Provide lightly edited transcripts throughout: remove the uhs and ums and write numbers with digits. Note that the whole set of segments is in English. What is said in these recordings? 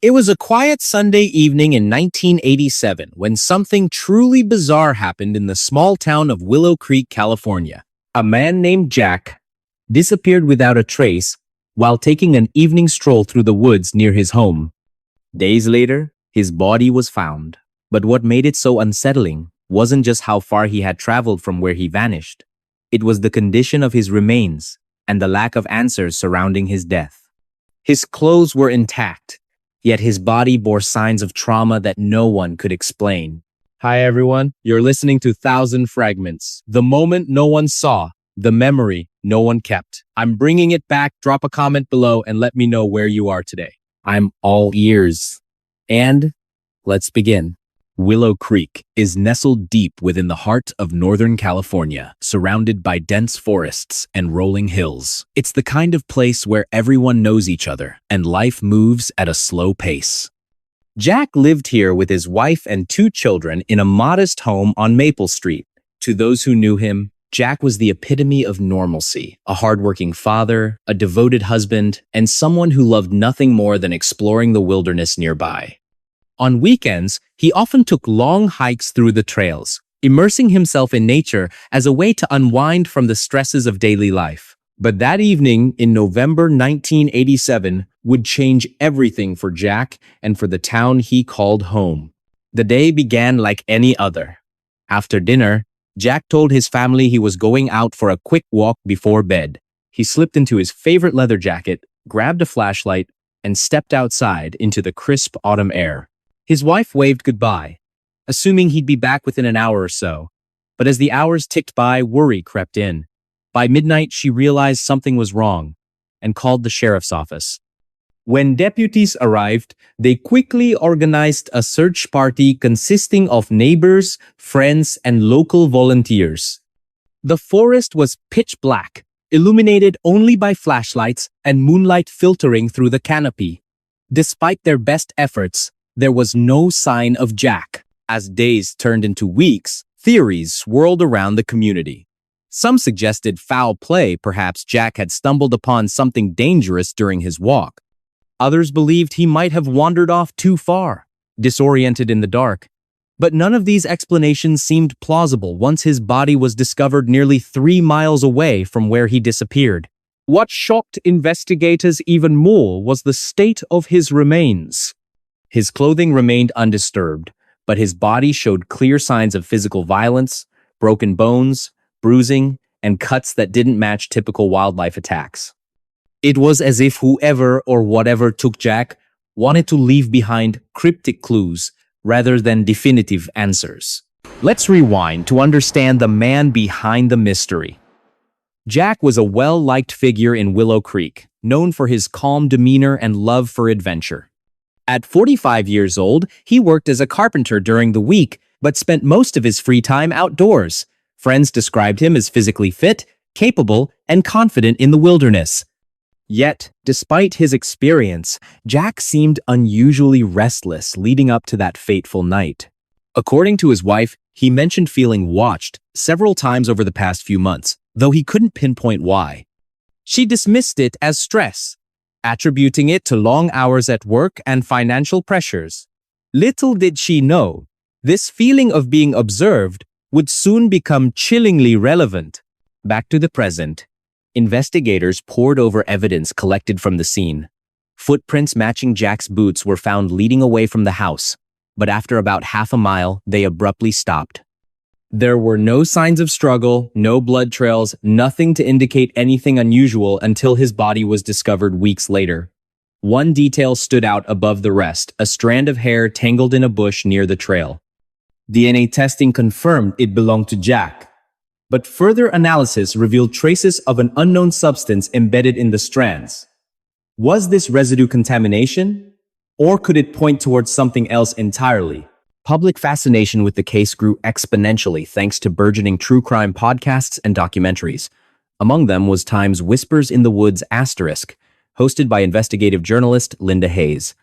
It was a quiet Sunday evening in 1987 when something truly bizarre happened in the small town of Willow Creek, California. A man named Jack disappeared without a trace while taking an evening stroll through the woods near his home. Days later, his body was found. But what made it so unsettling wasn't just how far he had traveled from where he vanished. It was the condition of his remains and the lack of answers surrounding his death. His clothes were intact, yet his body bore signs of trauma that no one could explain. Hi everyone, you're listening to Thousand Fragments. The moment no one saw, the memory no one kept. I'm bringing it back. Drop a comment below and let me know where you are today. I'm all ears. And let's begin. Willow Creek is nestled deep within the heart of Northern California, surrounded by dense forests and rolling hills. It's the kind of place where everyone knows each other and life moves at a slow pace. Jack lived here with his wife and 2 children in a modest home on Maple Street. To those who knew him, Jack was the epitome of normalcy, a hardworking father, a devoted husband, and someone who loved nothing more than exploring the wilderness nearby. On weekends, he often took long hikes through the trails, immersing himself in nature as a way to unwind from the stresses of daily life. But that evening in November 1987 would change everything for Jack and for the town he called home. The day began like any other. After dinner, Jack told his family he was going out for a quick walk before bed. He slipped into his favorite leather jacket, grabbed a flashlight, and stepped outside into the crisp autumn air. His wife waved goodbye, assuming he'd be back within an hour or so. But as the hours ticked by, worry crept in. By midnight, she realized something was wrong and called the sheriff's office. When deputies arrived, they quickly organized a search party consisting of neighbors, friends, and local volunteers. The forest was pitch black, illuminated only by flashlights and moonlight filtering through the canopy. Despite their best efforts, there was no sign of Jack. As days turned into weeks, theories swirled around the community. Some suggested foul play, perhaps Jack had stumbled upon something dangerous during his walk. Others believed he might have wandered off too far, disoriented in the dark. But none of these explanations seemed plausible once his body was discovered nearly 3 miles away from where he disappeared. What shocked investigators even more was the state of his remains. His clothing remained undisturbed, but his body showed clear signs of physical violence, broken bones, bruising, and cuts that didn't match typical wildlife attacks. It was as if whoever or whatever took Jack wanted to leave behind cryptic clues rather than definitive answers. Let's rewind to understand the man behind the mystery. Jack was a well-liked figure in Willow Creek, known for his calm demeanor and love for adventure. At 45 years old, he worked as a carpenter during the week, but spent most of his free time outdoors. Friends described him as physically fit, capable, and confident in the wilderness. Yet, despite his experience, Jack seemed unusually restless leading up to that fateful night. According to his wife, he mentioned feeling watched several times over the past few months, though he couldn't pinpoint why. She dismissed it as stress, attributing it to long hours at work and financial pressures. Little did she know, this feeling of being observed would soon become chillingly relevant. Back to the present. Investigators pored over evidence collected from the scene. Footprints matching Jack's boots were found leading away from the house, but after about half a mile, they abruptly stopped. There were no signs of struggle, no blood trails, nothing to indicate anything unusual until his body was discovered weeks later. One detail stood out above the rest, a strand of hair tangled in a bush near the trail. DNA testing confirmed it belonged to Jack, but further analysis revealed traces of an unknown substance embedded in the strands. Was this residue contamination? Or could it point towards something else entirely? Public fascination with the case grew exponentially thanks to burgeoning true crime podcasts and documentaries. Among them was Time's Whispers in the Woods*, hosted by investigative journalist Linda Hayes.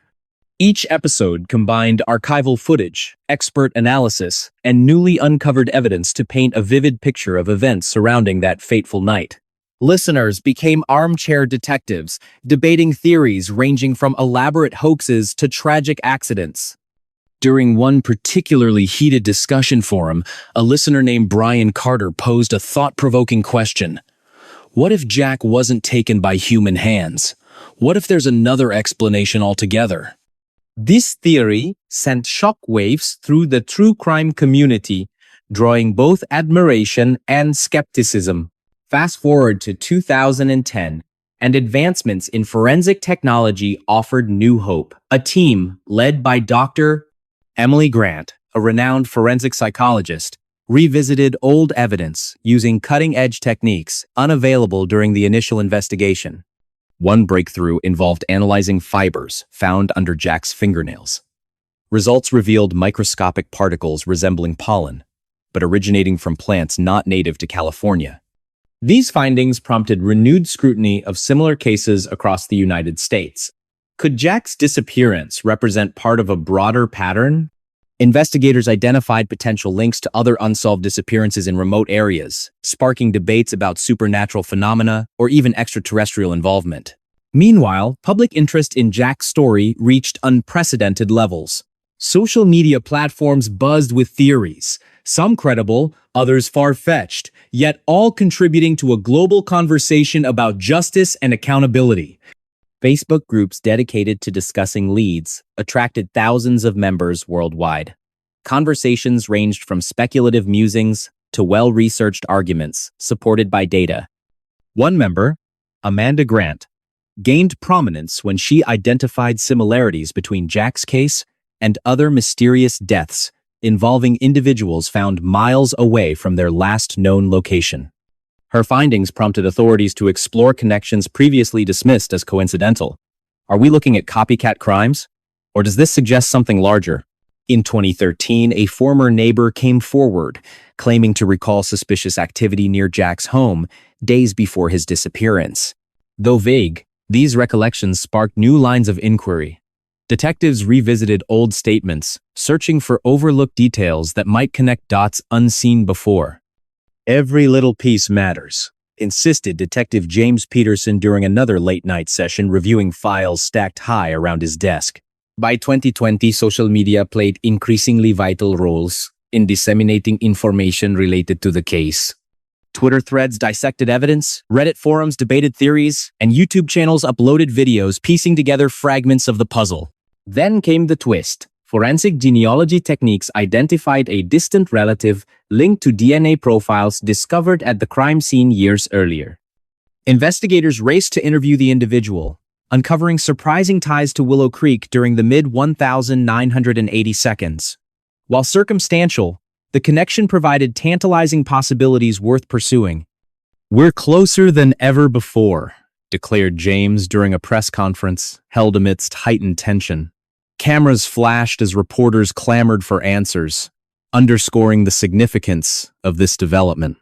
Each episode combined archival footage, expert analysis, and newly uncovered evidence to paint a vivid picture of events surrounding that fateful night. Listeners became armchair detectives, debating theories ranging from elaborate hoaxes to tragic accidents. During one particularly heated discussion forum, a listener named Brian Carter posed a thought-provoking question. What if Jack wasn't taken by human hands? What if there's another explanation altogether? This theory sent shockwaves through the true crime community, drawing both admiration and skepticism. Fast forward to 2010, and advancements in forensic technology offered new hope. A team led by Dr. Emily Grant, a renowned forensic psychologist, revisited old evidence using cutting-edge techniques unavailable during the initial investigation. One breakthrough involved analyzing fibers found under Jack's fingernails. Results revealed microscopic particles resembling pollen, but originating from plants not native to California. These findings prompted renewed scrutiny of similar cases across the United States. Could Jack's disappearance represent part of a broader pattern? Investigators identified potential links to other unsolved disappearances in remote areas, sparking debates about supernatural phenomena or even extraterrestrial involvement. Meanwhile, public interest in Jack's story reached unprecedented levels. Social media platforms buzzed with theories, some credible, others far-fetched, yet all contributing to a global conversation about justice and accountability. Facebook groups dedicated to discussing leads attracted thousands of members worldwide. Conversations ranged from speculative musings to well-researched arguments supported by data. One member, Amanda Grant, gained prominence when she identified similarities between Jack's case and other mysterious deaths involving individuals found miles away from their last known location. Her findings prompted authorities to explore connections previously dismissed as coincidental. Are we looking at copycat crimes? Or does this suggest something larger? In 2013, a former neighbor came forward, claiming to recall suspicious activity near Jack's home days before his disappearance. Though vague, these recollections sparked new lines of inquiry. Detectives revisited old statements, searching for overlooked details that might connect dots unseen before. Every little piece matters, insisted Detective James Peterson during another late-night session reviewing files stacked high around his desk. By 2020, social media played increasingly vital roles in disseminating information related to the case. Twitter threads dissected evidence, Reddit forums debated theories, and YouTube channels uploaded videos piecing together fragments of the puzzle. Then came the twist. Forensic genealogy techniques identified a distant relative linked to DNA profiles discovered at the crime scene years earlier. Investigators raced to interview the individual, uncovering surprising ties to Willow Creek during the mid-1980 seconds. While circumstantial, the connection provided tantalizing possibilities worth pursuing. "We're closer than ever before," declared James during a press conference held amidst heightened tension. Cameras flashed as reporters clamored for answers, underscoring the significance of this development.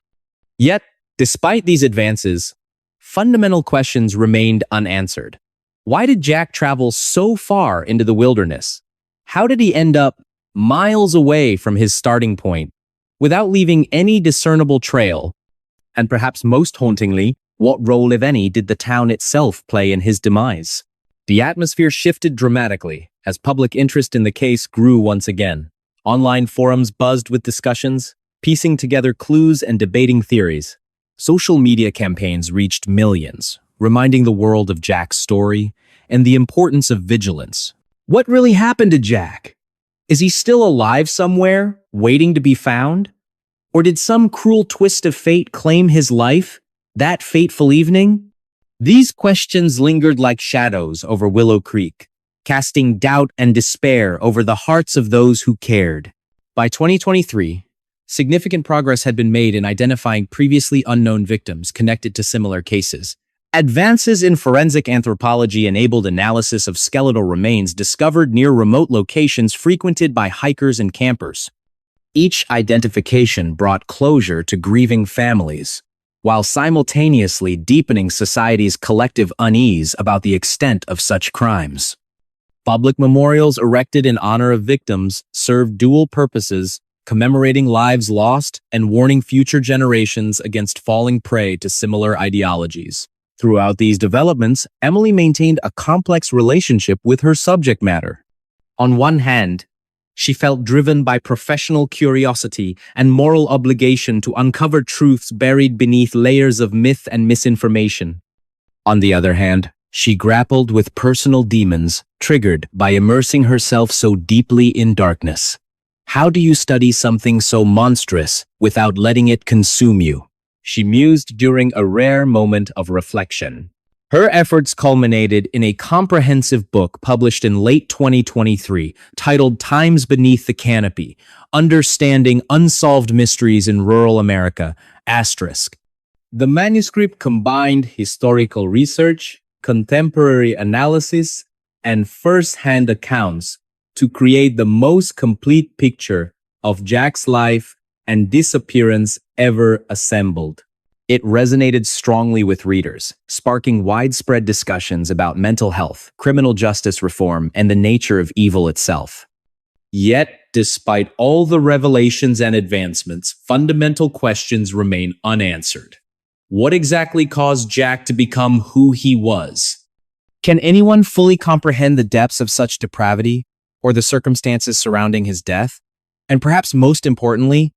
Yet, despite these advances, fundamental questions remained unanswered. Why did Jack travel so far into the wilderness? How did he end up miles away from his starting point without leaving any discernible trail? And perhaps most hauntingly, what role, if any, did the town itself play in his demise? The atmosphere shifted dramatically as public interest in the case grew once again. Online forums buzzed with discussions, piecing together clues and debating theories. Social media campaigns reached millions, reminding the world of Jack's story and the importance of vigilance. What really happened to Jack? Is he still alive somewhere, waiting to be found? Or did some cruel twist of fate claim his life that fateful evening? These questions lingered like shadows over Willow Creek, casting doubt and despair over the hearts of those who cared. By 2023, significant progress had been made in identifying previously unknown victims connected to similar cases. Advances in forensic anthropology enabled analysis of skeletal remains discovered near remote locations frequented by hikers and campers. Each identification brought closure to grieving families, while simultaneously deepening society's collective unease about the extent of such crimes. Public memorials erected in honor of victims served dual purposes, commemorating lives lost and warning future generations against falling prey to similar ideologies. Throughout these developments, Emily maintained a complex relationship with her subject matter. On one hand, she felt driven by professional curiosity and moral obligation to uncover truths buried beneath layers of myth and misinformation. On the other hand, she grappled with personal demons triggered by immersing herself so deeply in darkness. How do you study something so monstrous without letting it consume you? She mused during a rare moment of reflection. Her efforts culminated in a comprehensive book published in late 2023 titled Times Beneath the Canopy, Understanding Unsolved Mysteries in Rural America, **. The manuscript combined historical research, contemporary analysis, and first-hand accounts to create the most complete picture of Jack's life and disappearance ever assembled. It resonated strongly with readers, sparking widespread discussions about mental health, criminal justice reform, and the nature of evil itself. Yet, despite all the revelations and advancements, fundamental questions remain unanswered. What exactly caused Jack to become who he was? Can anyone fully comprehend the depths of such depravity or the circumstances surrounding his death? And perhaps most importantly,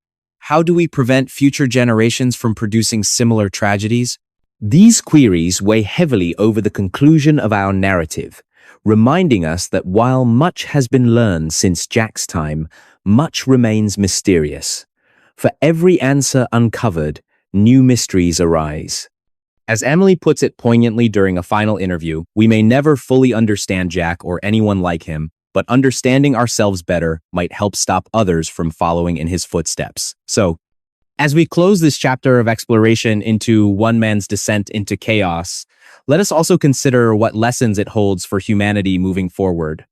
how do we prevent future generations from producing similar tragedies? These queries weigh heavily over the conclusion of our narrative, reminding us that while much has been learned since Jack's time, much remains mysterious. For every answer uncovered, new mysteries arise. As Emily puts it poignantly during a final interview, we may never fully understand Jack or anyone like him, but understanding ourselves better might help stop others from following in his footsteps. So, as we close this chapter of exploration into one man's descent into chaos, let us also consider what lessons it holds for humanity moving forward.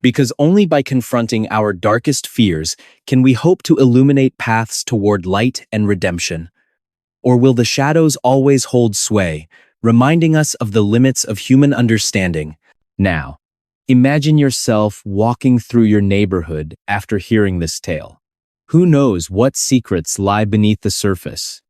Because only by confronting our darkest fears can we hope to illuminate paths toward light and redemption. Or will the shadows always hold sway, reminding us of the limits of human understanding? Now, imagine yourself walking through your neighborhood after hearing this tale. Who knows what secrets lie beneath the surface?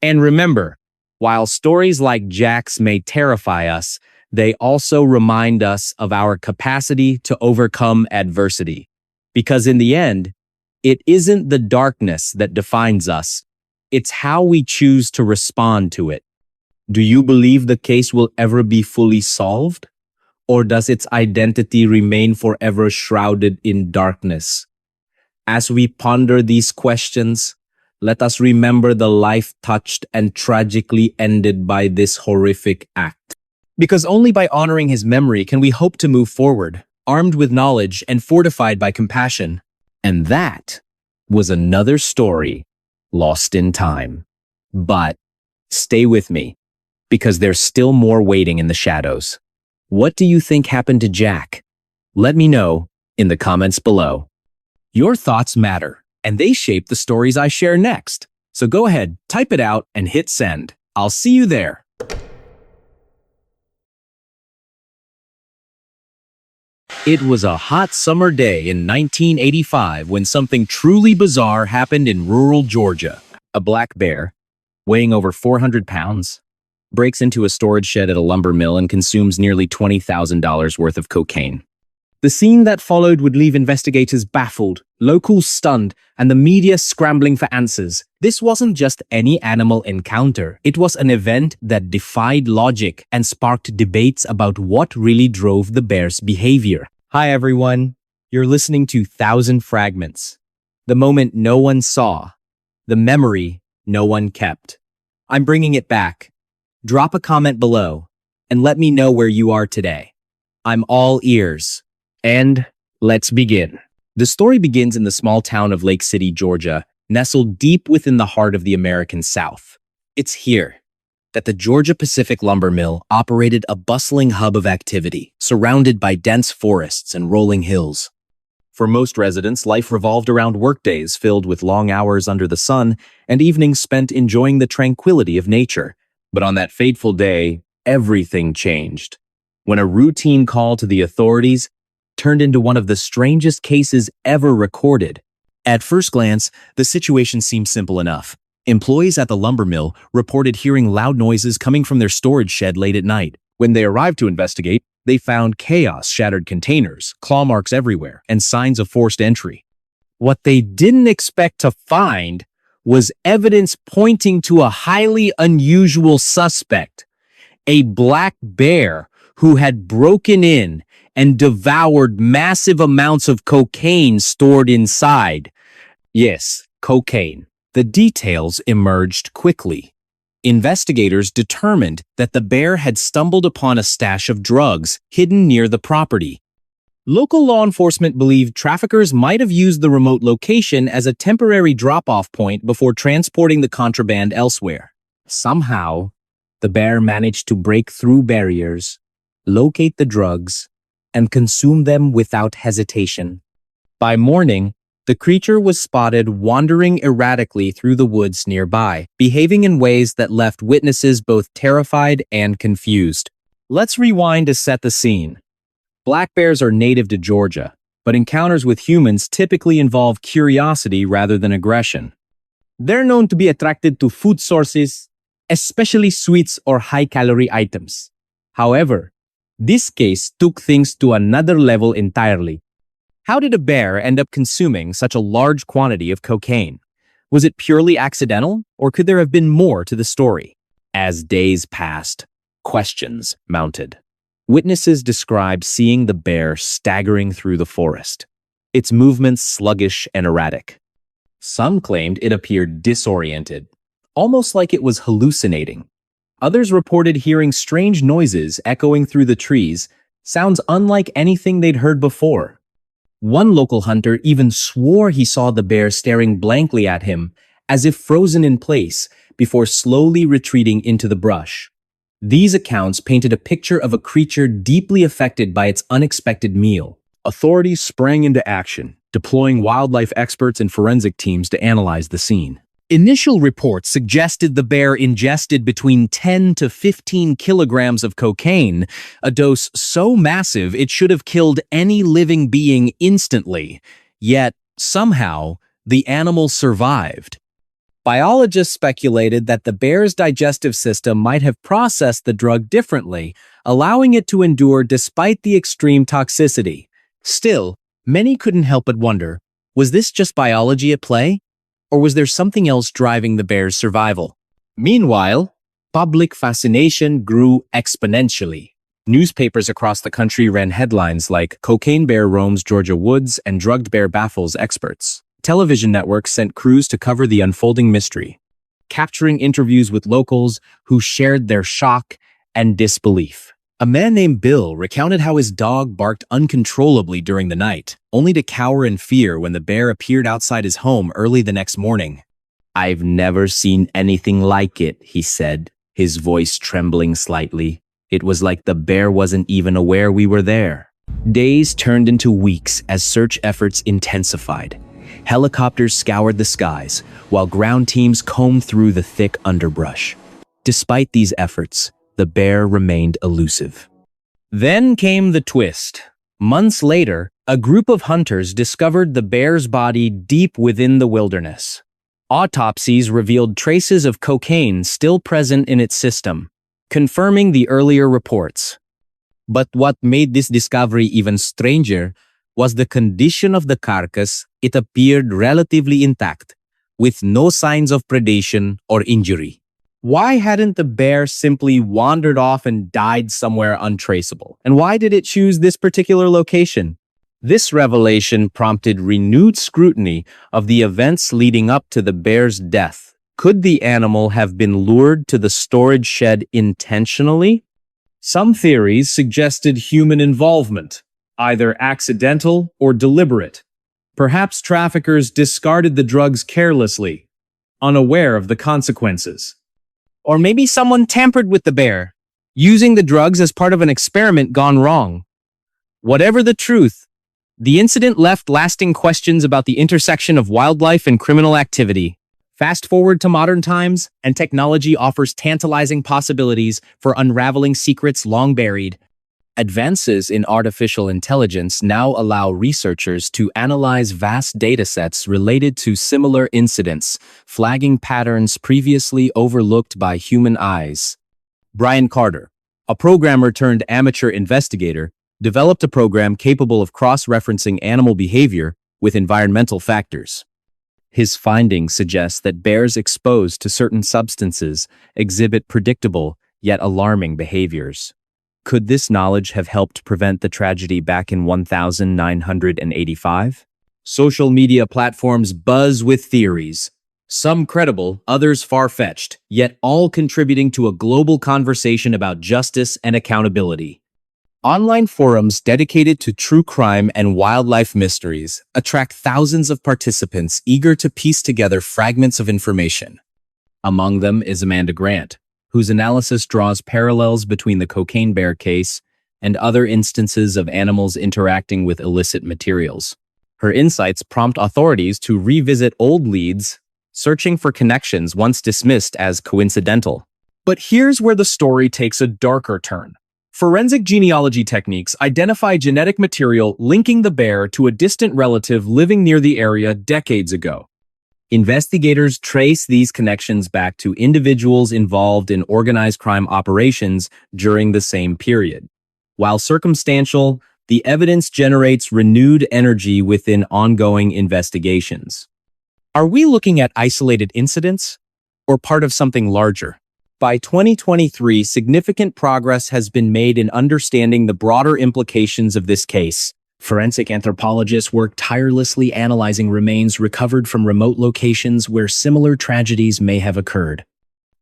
And remember, while stories like Jack's may terrify us, they also remind us of our capacity to overcome adversity. Because in the end, it isn't the darkness that defines us, it's how we choose to respond to it. Do you believe the case will ever be fully solved? Or does its identity remain forever shrouded in darkness? As we ponder these questions, let us remember the life touched and tragically ended by this horrific act. Because only by honoring his memory can we hope to move forward, armed with knowledge and fortified by compassion. And that was another story lost in time. But stay with me, because there's still more waiting in the shadows. What do you think happened to Jack? Let me know in the comments below. Your thoughts matter, and they shape the stories I share next. So go ahead, type it out, and hit send. I'll see you there. It was a hot summer day in 1985 when something truly bizarre happened in rural Georgia. A black bear, weighing over 400 pounds, breaks into a storage shed at a lumber mill and consumes nearly $20,000 worth of cocaine. The scene that followed would leave investigators baffled, locals stunned, and the media scrambling for answers. This wasn't just any animal encounter. It was an event that defied logic and sparked debates about what really drove the bear's behavior. Hi everyone, you're listening to Thousand Fragments. The moment no one saw, the memory no one kept. I'm bringing it back. Drop a comment below and let me know where you are today. I'm all ears. And let's begin. The story begins in the small town of Lake City, Georgia, nestled deep within the heart of the American South. It's here that the Georgia Pacific Lumber Mill operated a bustling hub of activity, surrounded by dense forests and rolling hills. For most residents, life revolved around workdays filled with long hours under the sun and evenings spent enjoying the tranquility of nature. But on that fateful day, everything changed. When a routine call to the authorities turned into one of the strangest cases ever recorded. At first glance, the situation seemed simple enough. Employees at the lumber mill reported hearing loud noises coming from their storage shed late at night. When they arrived to investigate, they found chaos, shattered containers, claw marks everywhere, and signs of forced entry. What they didn't expect to find was evidence pointing to a highly unusual suspect, a black bear who had broken in and devoured massive amounts of cocaine stored inside. Yes, cocaine. The details emerged quickly. Investigators determined that the bear had stumbled upon a stash of drugs hidden near the property. Local law enforcement believed traffickers might have used the remote location as a temporary drop-off point before transporting the contraband elsewhere. Somehow, the bear managed to break through barriers, locate the drugs, and consume them without hesitation. By morning, the creature was spotted wandering erratically through the woods nearby, behaving in ways that left witnesses both terrified and confused. Let's rewind to set the scene. Black bears are native to Georgia, but encounters with humans typically involve curiosity rather than aggression. They're known to be attracted to food sources, especially sweets or high-calorie items. However, this case took things to another level entirely. How did a bear end up consuming such a large quantity of cocaine? Was it purely accidental, or could there have been more to the story? As days passed, questions mounted. Witnesses described seeing the bear staggering through the forest, its movements sluggish and erratic. Some claimed it appeared disoriented, almost like it was hallucinating. Others reported hearing strange noises echoing through the trees, sounds unlike anything they'd heard before. One local hunter even swore he saw the bear staring blankly at him, as if frozen in place, before slowly retreating into the brush. These accounts painted a picture of a creature deeply affected by its unexpected meal. Authorities sprang into action, deploying wildlife experts and forensic teams to analyze the scene. Initial reports suggested the bear ingested between 10 to 15 kilograms of cocaine, a dose so massive it should have killed any living being instantly. Yet, somehow, the animal survived. Biologists speculated that the bear's digestive system might have processed the drug differently, allowing it to endure despite the extreme toxicity. Still, many couldn't help but wonder, was this just biology at play? Or was there something else driving the bear's survival? Meanwhile, public fascination grew exponentially. Newspapers across the country ran headlines like "Cocaine Bear Roams Georgia Woods" and "Drugged Bear Baffles Experts." Television networks sent crews to cover the unfolding mystery, capturing interviews with locals who shared their shock and disbelief. A man named Bill recounted how his dog barked uncontrollably during the night, only to cower in fear when the bear appeared outside his home early the next morning. "I've never seen anything like it," he said, his voice trembling slightly. "It was like the bear wasn't even aware we were there." Days turned into weeks as search efforts intensified. Helicopters scoured the skies, while ground teams combed through the thick underbrush. Despite these efforts, the bear remained elusive. Then came the twist. Months later, a group of hunters discovered the bear's body deep within the wilderness. Autopsies revealed traces of cocaine still present in its system, confirming the earlier reports. But what made this discovery even stranger was the condition of the carcass. It appeared relatively intact, with no signs of predation or injury. Why hadn't the bear simply wandered off and died somewhere untraceable? And why did it choose this particular location? This revelation prompted renewed scrutiny of the events leading up to the bear's death. Could the animal have been lured to the storage shed intentionally? Some theories suggested human involvement, either accidental or deliberate. Perhaps traffickers discarded the drugs carelessly, unaware of the consequences. Or maybe someone tampered with the bear, using the drugs as part of an experiment gone wrong. Whatever the truth, the incident left lasting questions about the intersection of wildlife and criminal activity. Fast forward to modern times, and technology offers tantalizing possibilities for unraveling secrets long buried. Advances in artificial intelligence now allow researchers to analyze vast datasets related to similar incidents, flagging patterns previously overlooked by human eyes. Brian Carter, a programmer turned amateur investigator, developed a program capable of cross-referencing animal behavior with environmental factors. His findings suggest that bears exposed to certain substances exhibit predictable yet alarming behaviors. Could this knowledge have helped prevent the tragedy back in 1985? Social media platforms buzz with theories, some credible, others far-fetched, yet all contributing to a global conversation about justice and accountability. Online forums dedicated to true crime and wildlife mysteries attract thousands of participants eager to piece together fragments of information. Among them is Amanda Grant, whose analysis draws parallels between the cocaine bear case and other instances of animals interacting with illicit materials. Her insights prompt authorities to revisit old leads, searching for connections once dismissed as coincidental. But here's where the story takes a darker turn. Forensic genealogy techniques identify genetic material linking the bear to a distant relative living near the area decades ago. Investigators trace these connections back to individuals involved in organized crime operations during the same period. While circumstantial, the evidence generates renewed energy within ongoing investigations. Are we looking at isolated incidents or part of something larger? By 2023, significant progress has been made in understanding the broader implications of this case. Forensic anthropologists work tirelessly analyzing remains recovered from remote locations where similar tragedies may have occurred.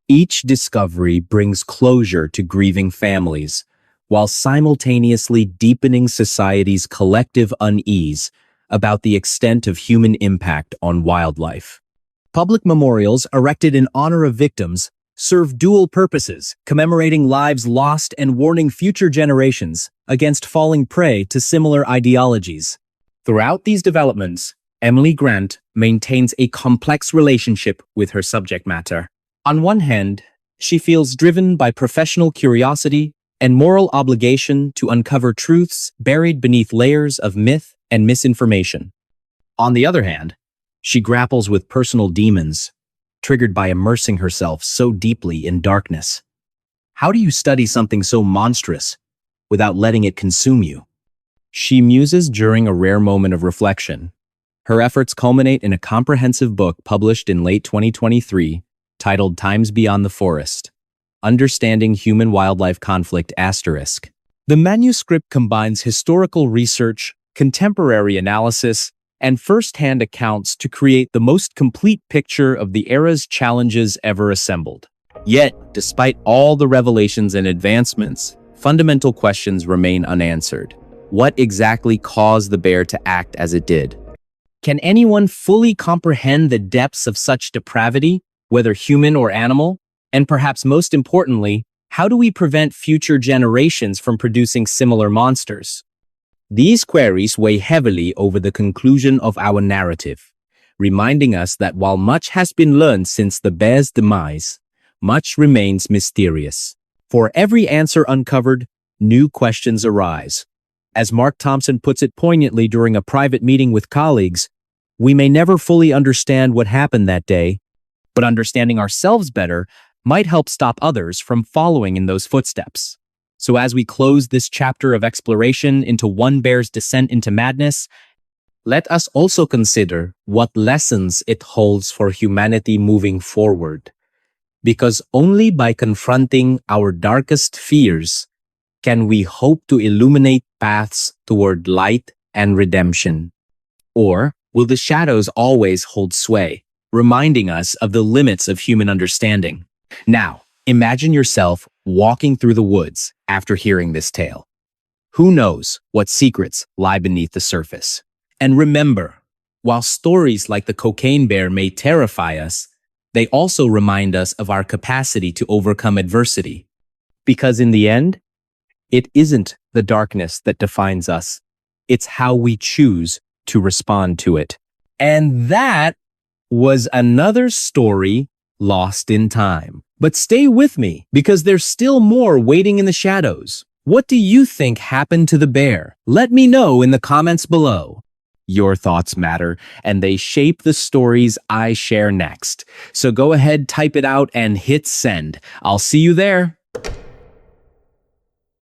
Each discovery brings closure to grieving families, while simultaneously deepening society's collective unease about the extent of human impact on wildlife. Public memorials erected in honor of victims serve dual purposes, commemorating lives lost and warning future generations against falling prey to similar ideologies. Throughout these developments, Emily Grant maintains a complex relationship with her subject matter. On one hand, she feels driven by professional curiosity and moral obligation to uncover truths buried beneath layers of myth and misinformation. On the other hand, she grapples with personal demons, triggered by immersing herself so deeply in darkness. How do you study something so monstrous without letting it consume you? She muses during a rare moment of reflection. Her efforts culminate in a comprehensive book published in late 2023 titled Times Beyond the Forest: Understanding Human-Wildlife Conflict *. The manuscript combines historical research, contemporary analysis, and first-hand accounts to create the most complete picture of the era's challenges ever assembled. Yet, despite all the revelations and advancements, fundamental questions remain unanswered. What exactly caused the bear to act as it did? Can anyone fully comprehend the depths of such depravity, whether human or animal? And perhaps most importantly, how do we prevent future generations from producing similar monsters? These queries weigh heavily over the conclusion of our narrative, reminding us that while much has been learned since the bear's demise, much remains mysterious. For every answer uncovered, new questions arise. As Mark Thompson puts it poignantly during a private meeting with colleagues, we may never fully understand what happened that day, but understanding ourselves better might help stop others from following in those footsteps. So as we close this chapter of exploration into one bear's descent into madness, let us also consider what lessons it holds for humanity moving forward. Because only by confronting our darkest fears can we hope to illuminate paths toward light and redemption. Or will the shadows always hold sway, reminding us of the limits of human understanding? Now, imagine yourself walking through the woods after hearing this tale. Who knows what secrets lie beneath the surface? And remember, while stories like the cocaine bear may terrify us, they also remind us of our capacity to overcome adversity. Because in the end, it isn't the darkness that defines us. It's how we choose to respond to it. And that was another story lost in time. But stay with me, because there's still more waiting in the shadows. What do you think happened to the bear? Let me know in the comments below. Your thoughts matter, and they shape the stories I share next. So go ahead, type it out, and hit send. I'll see you there.